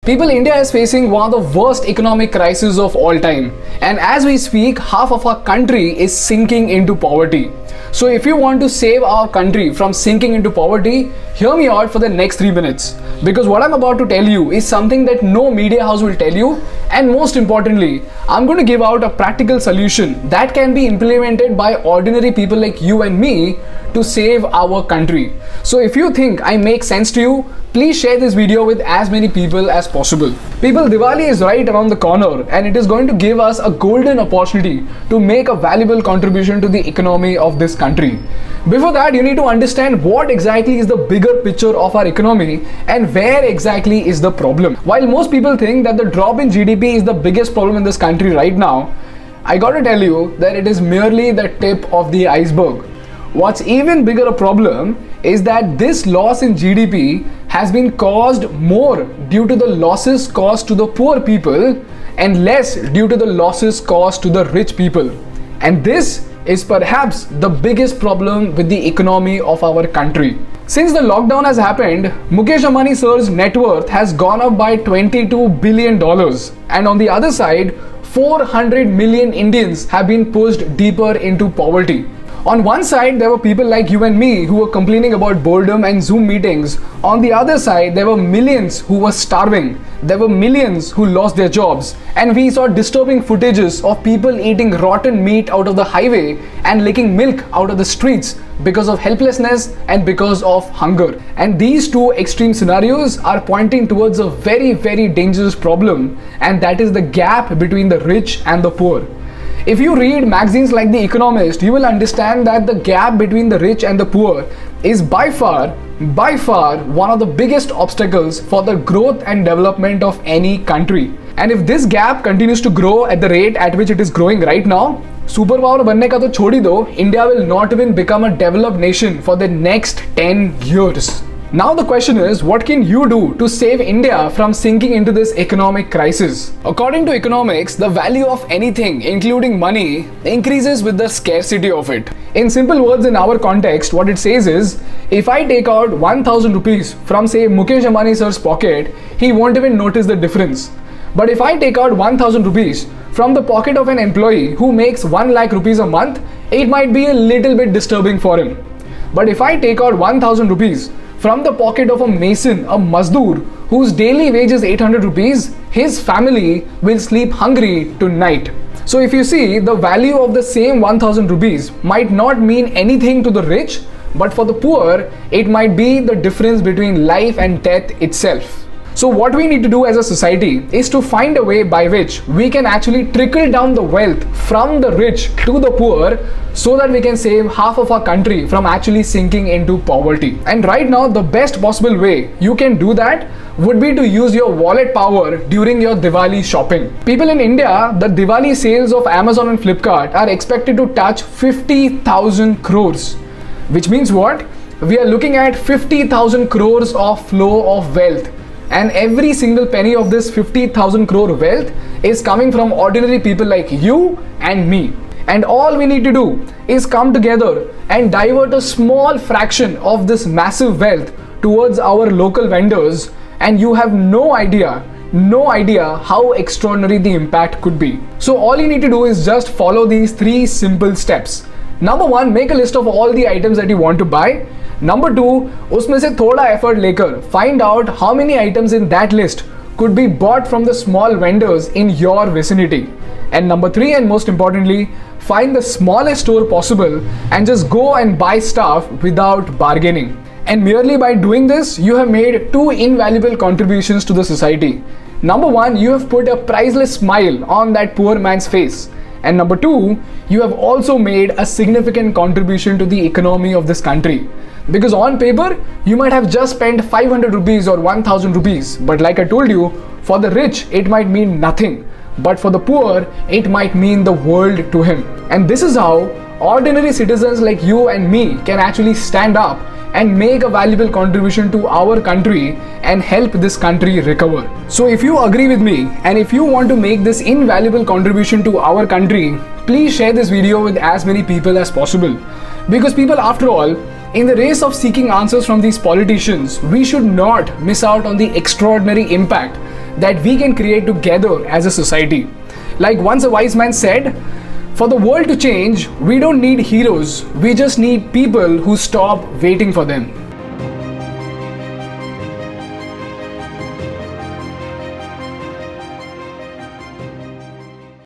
People, India is facing one of the worst economic crises of all time. And as we speak, half of our country is sinking into poverty. So if you want to save our country from sinking into poverty, hear me out for the next 3 minutes. Because what I'm about to tell you is something that no media house will tell you. And most importantly, I'm going to give out a practical solution that can be implemented by ordinary people like you and me to save our country. So if you think I make sense to you, please share this video with as many people as possible. People, Diwali is right around the corner and it is going to give us a golden opportunity to make a valuable contribution to the economy of this country. Before that, you need to understand what exactly is the bigger picture of our economy and where exactly is the problem. While most people think that the drop in GDP is the biggest problem in this country right now, I gotta tell you that it is merely the tip of the iceberg. What's even bigger a problem is that this loss in GDP has been caused more due to the losses caused to the poor people and less due to the losses caused to the rich people. And this is perhaps the biggest problem with the economy of our country. Since the lockdown has happened, Mukesh Ambani sir's net worth has gone up by $22 billion. And on the other side, 400 million Indians have been pushed deeper into poverty. On one side, there were people like you and me who were complaining about boredom and Zoom meetings. On the other side, there were millions who were starving. There were millions who lost their jobs. And we saw disturbing footages of people eating rotten meat out of the highway and licking milk out of the streets because of helplessness and because of hunger. And these two extreme scenarios are pointing towards a very, very dangerous problem, and that is the gap between the rich and the poor. If you read magazines like The Economist, you will understand that the gap between the rich and the poor is by far one of the biggest obstacles for the growth and development of any country. And if this gap continues to grow at the rate at which it is growing right now, superpower बनने का तो छोड़ ही दो, India will not even become a developed nation for the next 10 years. Now the question is, what can you do to save India from sinking into this economic crisis? According to economics, the value of anything, including money, increases with the scarcity of it. In simple words, in our context, what it says is, if I take out 1000 rupees from say Mukesh Ambani sir's pocket, he won't even notice the difference. But if I take out 1000 rupees from the pocket of an employee who makes 1 lakh rupees a month, it might be a little bit disturbing for him. But if I take out 1000 rupees from the pocket of a mason, a mazdoor, whose daily wage is 800 rupees, his family will sleep hungry tonight. So if you see, the value of the same 1000 rupees might not mean anything to the rich, but for the poor, it might be the difference between life and death itself. So what we need to do as a society is to find a way by which we can actually trickle down the wealth from the rich to the poor so that we can save half of our country from actually sinking into poverty. And right now, the best possible way you can do that would be to use your wallet power during your Diwali shopping. People in India, the Diwali sales of Amazon and Flipkart are expected to touch 50,000 crores. Which means what? We are looking at 50,000 crores of flow of wealth. And every single penny of this 50,000 crore wealth is coming from ordinary people like you and me. And all we need to do is come together and divert a small fraction of this massive wealth towards our local vendors, and you have no idea how extraordinary the impact could be. So all you need to do is just follow these 3 simple steps. Number 1, make a list of all the items that you want to buy. Number 2, उसमें से थोड़ा effort लेकर find out how many items in that list could be bought from the small vendors in your vicinity. And number 3, and most importantly, find the smallest store possible and just go and buy stuff without bargaining. And merely by doing this, you have made 2 invaluable contributions to the society. Number 1, you have put a priceless smile on that poor man's face. And number 2, you have also made a significant contribution to the economy of this country. Because on paper, you might have just spent 500 rupees or 1000 rupees. But like I told you, for the rich, it might mean nothing. But for the poor, it might mean the world to him. And this is how ordinary citizens like you and me can actually stand up and make a valuable contribution to our country and help this country recover. So if you agree with me and if you want to make this invaluable contribution to our country, please share this video with as many people as possible. Because people, after all, in the race of seeking answers from these politicians, we should not miss out on the extraordinary impact that we can create together as a society. Like once a wise man said, for the world to change, we don't need heroes, we just need people who stop waiting for them.